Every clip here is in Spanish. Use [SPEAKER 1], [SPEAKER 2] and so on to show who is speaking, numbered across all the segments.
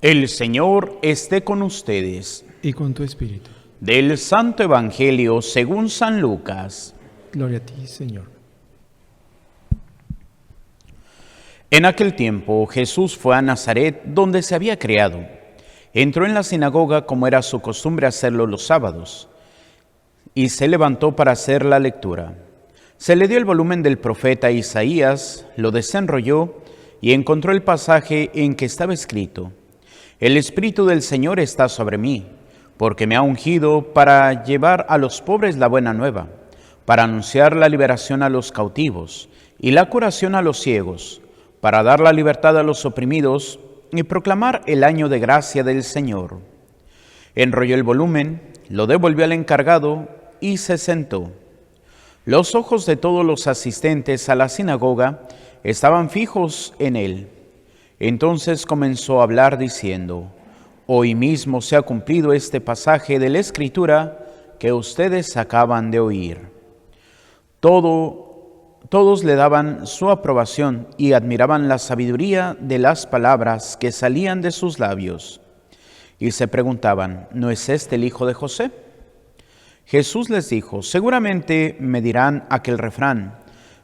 [SPEAKER 1] El Señor esté con ustedes.
[SPEAKER 2] Y con tu espíritu.
[SPEAKER 1] Del Santo Evangelio según San Lucas.
[SPEAKER 2] Gloria a ti, Señor.
[SPEAKER 1] En aquel tiempo Jesús fue a Nazaret, donde se había criado. Entró en la sinagoga, como era su costumbre hacerlo los sábados, y se levantó para hacer la lectura. Se le dio el volumen del profeta Isaías, lo desenrolló y encontró el pasaje en que estaba escrito: El Espíritu del Señor está sobre mí, porque me ha ungido para llevar a los pobres la buena nueva, para anunciar la liberación a los cautivos y la curación a los ciegos, para dar la libertad a los oprimidos y proclamar el año de gracia del Señor. Enrolló el volumen, lo devolvió al encargado y se sentó. Los ojos de todos los asistentes a la sinagoga estaban fijos en él. Entonces comenzó a hablar diciendo: Hoy mismo se ha cumplido este pasaje de la Escritura que ustedes acaban de oír. Todos le daban su aprobación y admiraban la sabiduría de las palabras que salían de sus labios. Y se preguntaban: ¿no es este el hijo de José? Jesús les dijo: seguramente me dirán aquel refrán: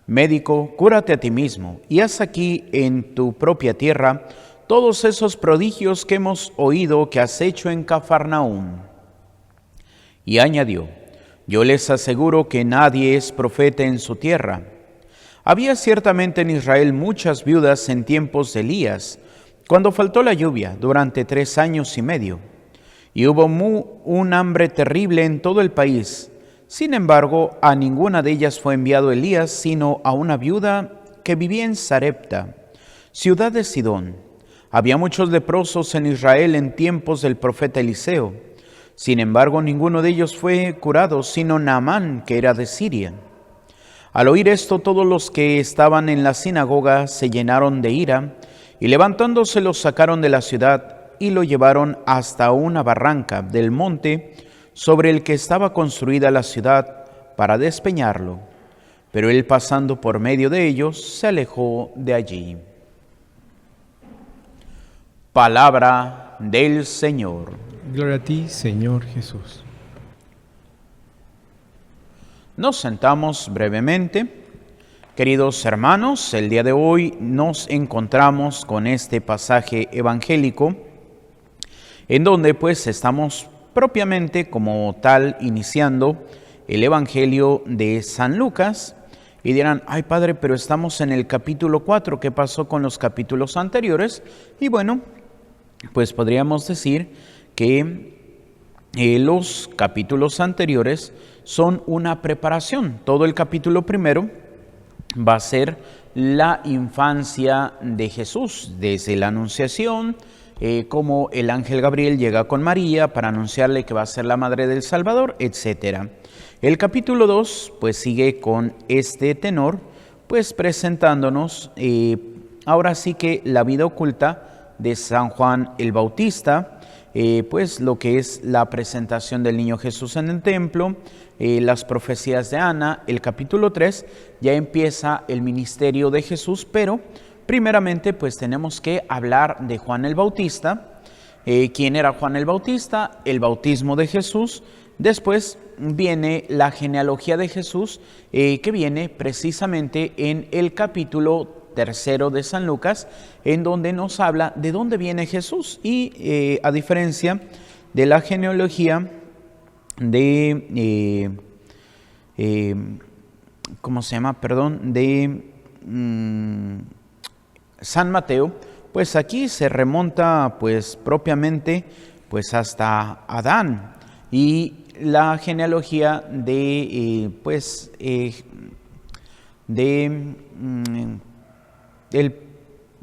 [SPEAKER 1] Médico, cúrate a ti mismo, y haz aquí en tu propia tierra todos esos prodigios que hemos oído que has hecho en Cafarnaúm. Y añadió: yo les aseguro que nadie es profeta en su tierra. Había ciertamente en Israel muchas viudas en tiempos de Elías, cuando faltó la lluvia durante 3 años y medio, y hubo un hambre terrible en todo el país. Sin embargo, a ninguna de ellas fue enviado Elías, sino a una viuda que vivía en Sarepta, ciudad de Sidón. Había muchos leprosos en Israel en tiempos del profeta Eliseo. Sin embargo, ninguno de ellos fue curado, sino Naamán, que era de Siria. Al oír esto, todos los que estaban en la sinagoga se llenaron de ira, y levantándose lo sacaron de la ciudad y lo llevaron hasta una barranca del monte sobre el que estaba construida la ciudad, para despeñarlo. Pero él, pasando por medio de ellos, se alejó de allí. Palabra del Señor.
[SPEAKER 2] Gloria a ti, Señor Jesús.
[SPEAKER 1] Nos sentamos brevemente. Queridos hermanos, el día de hoy nos encontramos con este pasaje evangélico, en donde pues estamos propiamente como tal iniciando el Evangelio de San Lucas. Y dirán: ay padre, pero estamos en el capítulo 4, ¿qué pasó con los capítulos anteriores? Y bueno, pues podríamos decir que los capítulos anteriores son una preparación. Todo el capítulo primero va a ser la infancia de Jesús, desde la anunciación, como el ángel Gabriel llega con María para anunciarle que va a ser la madre del Salvador, etc. El capítulo 2 pues sigue con este tenor, pues presentándonos ahora sí que la vida oculta de San Juan el Bautista, pues lo que es la presentación del niño Jesús en el templo, las profecías de Ana. El capítulo 3 ya empieza el ministerio de Jesús, pero primeramente pues tenemos que hablar de Juan el Bautista. ¿Quién era Juan el Bautista? El bautismo de Jesús. Después viene la genealogía de Jesús, que viene precisamente en el capítulo 3 de San Lucas, en donde nos habla de dónde viene Jesús. Y a diferencia de la genealogía de, San Mateo, pues aquí se remonta pues propiamente pues hasta Adán, y la genealogía de el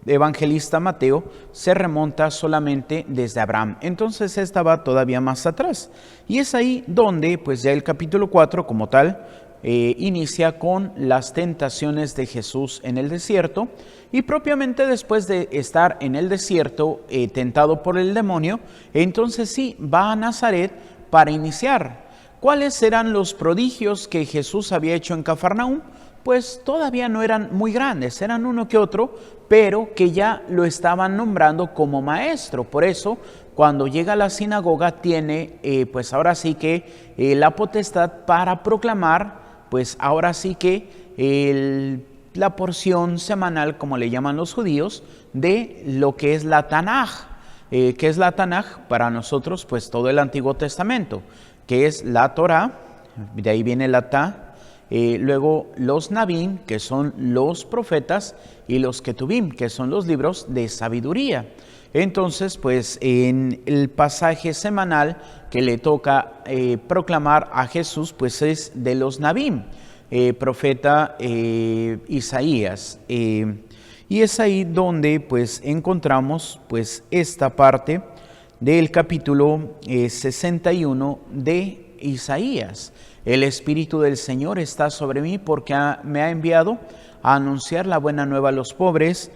[SPEAKER 1] evangelista Mateo se remonta solamente desde Abraham. Entonces esta va todavía más atrás, y es ahí donde pues ya el capítulo 4 como tal inicia con las tentaciones de Jesús en el desierto, y propiamente después de estar en el desierto tentado por el demonio, entonces sí va a Nazaret para iniciar. ¿Cuáles eran los prodigios que Jesús había hecho en Cafarnaúm? pues todavía no eran muy grandes, eran uno que otro, pero que ya lo estaban nombrando como maestro. Por eso, cuando llega a la sinagoga, tiene pues ahora sí que la potestad para proclamar, pues ahora sí que la porción semanal, como le llaman los judíos, de lo que es la Tanaj. ¿Qué es la Tanaj? Para nosotros, pues todo el Antiguo Testamento, que es la Torá, de ahí viene la Ta. Luego los Nabim, que son los profetas, y los Ketubim, que son los libros de sabiduría. Entonces, pues en el pasaje semanal que le toca proclamar a Jesús, pues es de los Nabim, profeta Isaías. Y es ahí donde pues encontramos pues esta parte del capítulo 61 de Isaías. El Espíritu del Señor está sobre mí porque me ha enviado a anunciar la buena nueva a los pobres,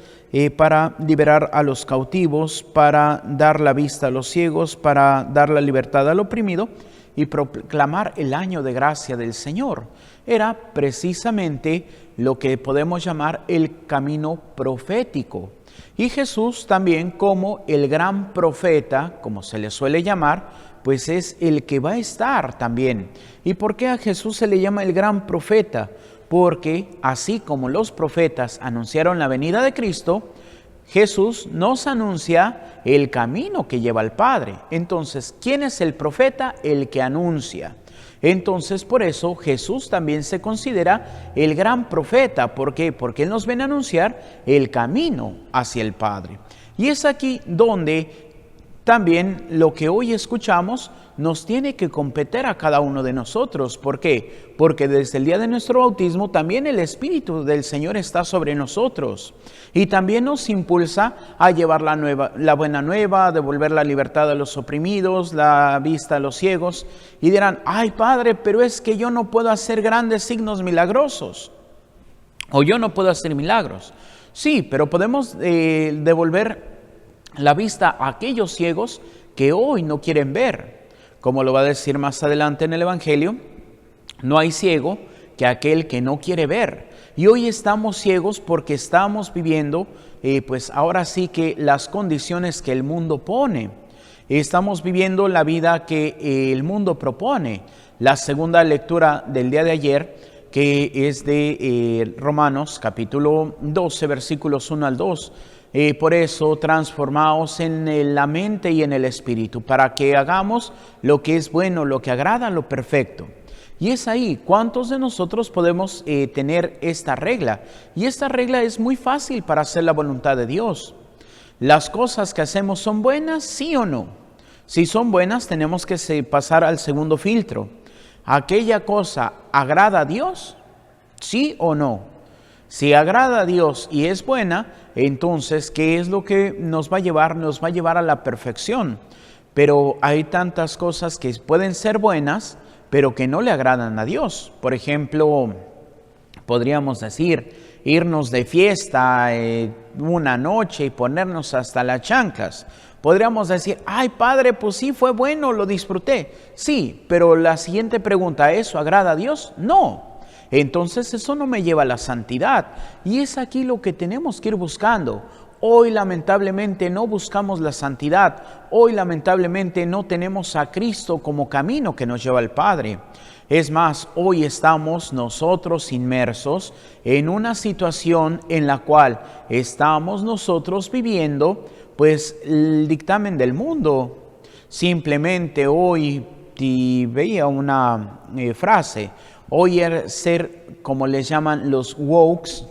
[SPEAKER 1] para liberar a los cautivos, para dar la vista a los ciegos, para dar la libertad al oprimido y proclamar el año de gracia del Señor. Era precisamente lo que podemos llamar el camino profético. Y Jesús también, como el gran profeta, como se le suele llamar, pues es el que va a estar también. ¿Y por qué a Jesús se le llama el gran profeta? Porque así como los profetas anunciaron la venida de Cristo, Jesús nos anuncia el camino que lleva al Padre. Entonces, ¿quién es el profeta? El que anuncia. Entonces, por eso Jesús también se considera el gran profeta. ¿Por qué? Porque Él nos viene a anunciar el camino hacia el Padre. Y es aquí donde también lo que hoy escuchamos nos tiene que competir a cada uno de nosotros. ¿Por qué? Porque desde el día de nuestro bautismo también el Espíritu del Señor está sobre nosotros. Y también nos impulsa a llevar la buena nueva, a devolver la libertad a los oprimidos, la vista a los ciegos. Y dirán, ay Padre, pero es que yo no puedo hacer grandes signos milagrosos. O yo no puedo hacer milagros. Sí, pero podemos devolver la vista a aquellos ciegos que hoy no quieren ver. Como lo va a decir más adelante en el Evangelio, no hay ciego que aquel que no quiere ver. Y hoy estamos ciegos porque estamos viviendo, pues ahora sí que las condiciones que el mundo pone. Estamos viviendo la vida que el mundo propone. La segunda lectura del día de ayer, que es de Romanos capítulo 12, versículos 1 al 2. Por eso, transformaos en la mente y en el espíritu, para que hagamos lo que es bueno, lo que agrada, lo perfecto. Y es ahí, ¿cuántos de nosotros podemos tener esta regla? Y esta regla es muy fácil para hacer la voluntad de Dios. ¿Las cosas que hacemos son buenas, sí o no? Si son buenas, tenemos que pasar al segundo filtro. ¿Aquella cosa agrada a Dios? ¿Sí o no? Si agrada a Dios y es buena, entonces, ¿qué es lo que nos va a llevar? Nos va a llevar a la perfección. Pero hay tantas cosas que pueden ser buenas, pero que no le agradan a Dios. Por ejemplo, podríamos decir, irnos de fiesta una noche y ponernos hasta las chanclas. Podríamos decir, ay Padre, pues sí fue bueno, lo disfruté. Sí, pero la siguiente pregunta, ¿eso agrada a Dios? No. Entonces eso no me lleva a la santidad. Y es aquí lo que tenemos que ir buscando. Hoy lamentablemente no buscamos la santidad. Hoy lamentablemente no tenemos a Cristo como camino que nos lleva al Padre. Es más, hoy estamos nosotros inmersos en una situación en la cual estamos nosotros viviendo pues el dictamen del mundo. Simplemente hoy veía una frase. Hoy ser, como les llaman los wokes,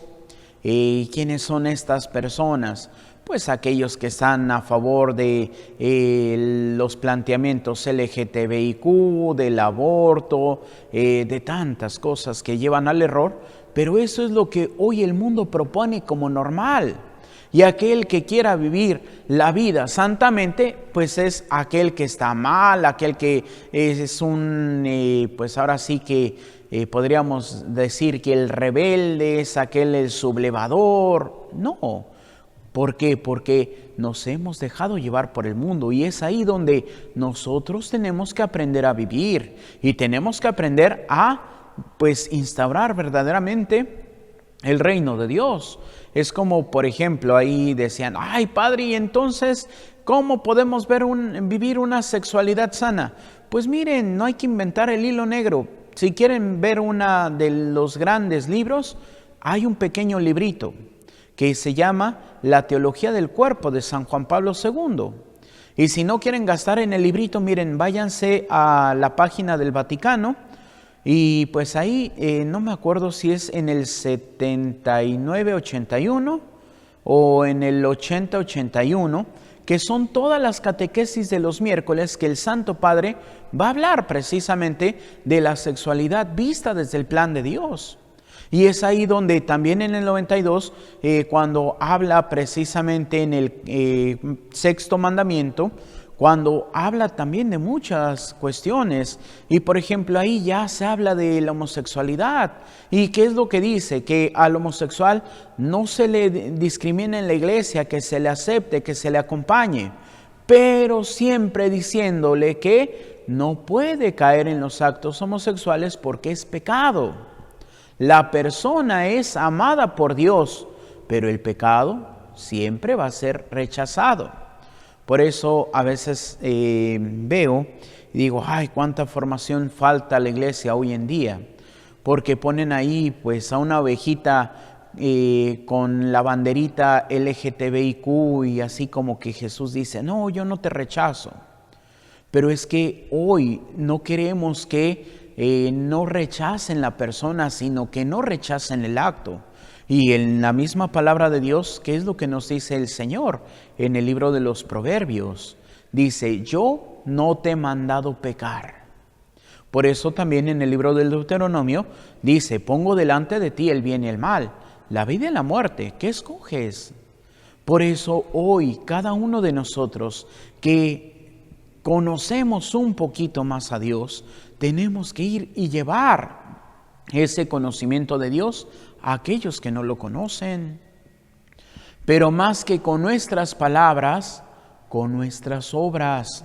[SPEAKER 1] ¿quiénes son estas personas? Pues aquellos que están a favor de los planteamientos LGTBIQ, del aborto, de tantas cosas que llevan al error, pero eso es lo que hoy el mundo propone como normal. Y aquel que quiera vivir la vida santamente, pues es aquel que está mal, aquel que es pues ahora sí que podríamos decir que el rebelde es aquel el sublevador. No. ¿Por qué? Porque nos hemos dejado llevar por el mundo y es ahí donde nosotros tenemos que aprender a vivir y tenemos que aprender a pues instaurar verdaderamente el reino de Dios. Es como, por ejemplo, ahí decían, ay padre, y entonces, ¿cómo podemos vivir una sexualidad sana? Pues miren, no hay que inventar el hilo negro. Si quieren ver uno de los grandes libros, hay un pequeño librito que se llama La Teología del Cuerpo de San Juan Pablo II. Y si no quieren gastar en el librito, miren, váyanse a la página del Vaticano y pues ahí, no me acuerdo si es en el 79-81 o en el 80-81, que son todas las catequesis de los miércoles que el Santo Padre va a hablar precisamente de la sexualidad vista desde el plan de Dios. Y es ahí donde también en el 92, cuando habla precisamente en el sexto mandamiento, cuando habla también de muchas cuestiones. Y por ejemplo ahí ya se habla de la homosexualidad. ¿Y qué es lo que dice? Que al homosexual no se le discrimina en la iglesia, que se le acepte, que se le acompañe. Pero siempre diciéndole que no puede caer en los actos homosexuales porque es pecado. La persona es amada por Dios, pero el pecado siempre va a ser rechazado. Por eso a veces veo y digo, ay, cuánta formación falta a la iglesia hoy en día, porque ponen ahí pues a una ovejita con la banderita LGTBIQ y así como que Jesús dice, no, yo no te rechazo. Pero es que hoy no queremos que no rechacen la persona, sino que no rechacen el acto. Y en la misma palabra de Dios, ¿qué es lo que nos dice el Señor? En el libro de los Proverbios, dice, yo no te he mandado pecar. Por eso también en el libro del Deuteronomio dice, pongo delante de ti el bien y el mal, la vida y la muerte, ¿qué escoges? Por eso hoy cada uno de nosotros que conocemos un poquito más a Dios, tenemos que ir y llevar ese conocimiento de Dios a aquellos que no lo conocen. Pero más que con nuestras palabras, con nuestras obras.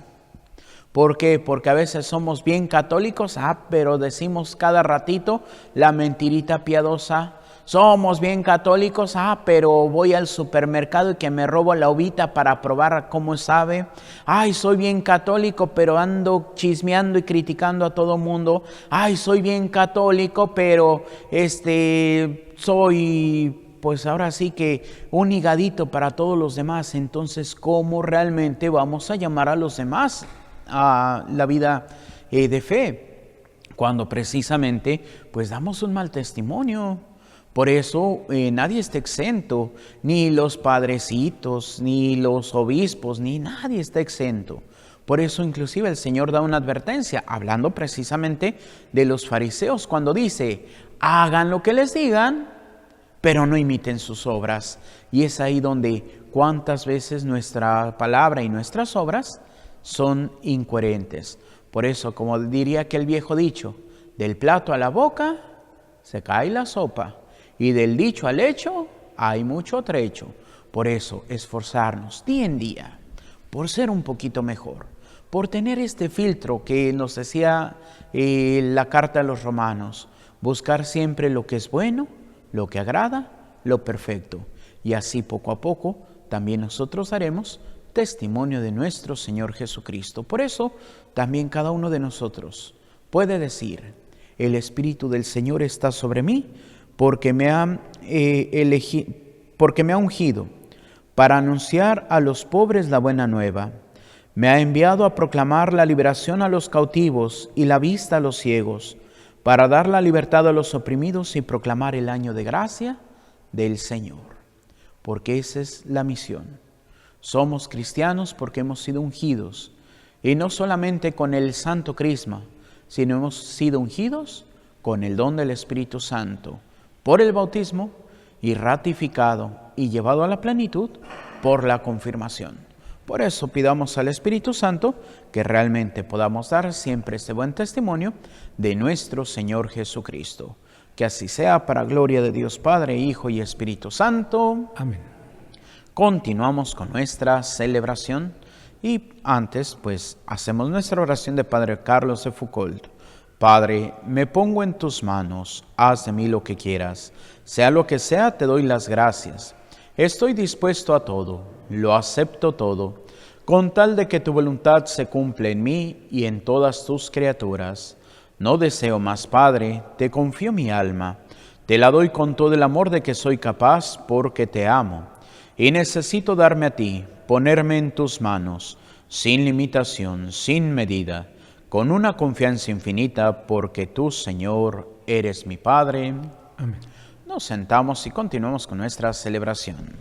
[SPEAKER 1] ¿Por qué? Porque a veces somos bien católicos, pero decimos cada ratito la mentirita piadosa. Somos bien católicos, pero voy al supermercado y que me robo la uvita para probar cómo sabe. Ay, soy bien católico, pero ando chismeando y criticando a todo mundo. Ay, soy bien católico, pero soy, pues ahora sí que un higadito para todos los demás. Entonces, ¿cómo realmente vamos a llamar a los demás a la vida de fe? Cuando precisamente, pues damos un mal testimonio. Por eso nadie está exento, ni los padrecitos, ni los obispos, ni nadie está exento. Por eso inclusive el Señor da una advertencia, hablando precisamente de los fariseos, cuando dice, hagan lo que les digan, pero no imiten sus obras. Y es ahí donde cuántas veces nuestra palabra y nuestras obras son incoherentes. Por eso, como diría aquel viejo dicho, del plato a la boca se cae la sopa. Y del dicho al hecho hay mucho trecho. Por eso esforzarnos día en día, por ser un poquito mejor, por tener este filtro que nos decía la carta a los romanos, buscar siempre lo que es bueno, lo que agrada, lo perfecto. Y así poco a poco también nosotros haremos testimonio de nuestro Señor Jesucristo. Por eso también cada uno de nosotros puede decir, el Espíritu del Señor está sobre mí, porque me ha ungido para anunciar a los pobres la buena nueva. Me ha enviado a proclamar la liberación a los cautivos y la vista a los ciegos, para dar la libertad a los oprimidos y proclamar el año de gracia del Señor. Porque esa es la misión. Somos cristianos porque hemos sido ungidos, y no solamente con el santo crisma, sino hemos sido ungidos con el don del Espíritu Santo, por el bautismo y ratificado y llevado a la plenitud por la confirmación. Por eso pidamos al Espíritu Santo que realmente podamos dar siempre este buen testimonio de nuestro Señor Jesucristo. Que así sea para gloria de Dios Padre, Hijo y Espíritu Santo.
[SPEAKER 2] Amén.
[SPEAKER 1] Continuamos con nuestra celebración y antes pues hacemos nuestra oración de Padre Carlos de Foucauld. Padre, me pongo en tus manos, haz de mí lo que quieras. Sea lo que sea, te doy las gracias. Estoy dispuesto a todo, lo acepto todo, con tal de que tu voluntad se cumpla en mí y en todas tus criaturas. No deseo más, Padre, te confío mi alma, te la doy con todo el amor de que soy capaz, porque te amo, y necesito darme a ti, ponerme en tus manos, sin limitación, sin medida, con una confianza infinita, porque tú, Señor, eres mi Padre.
[SPEAKER 2] Amén.
[SPEAKER 1] Nos sentamos y continuamos con nuestra celebración.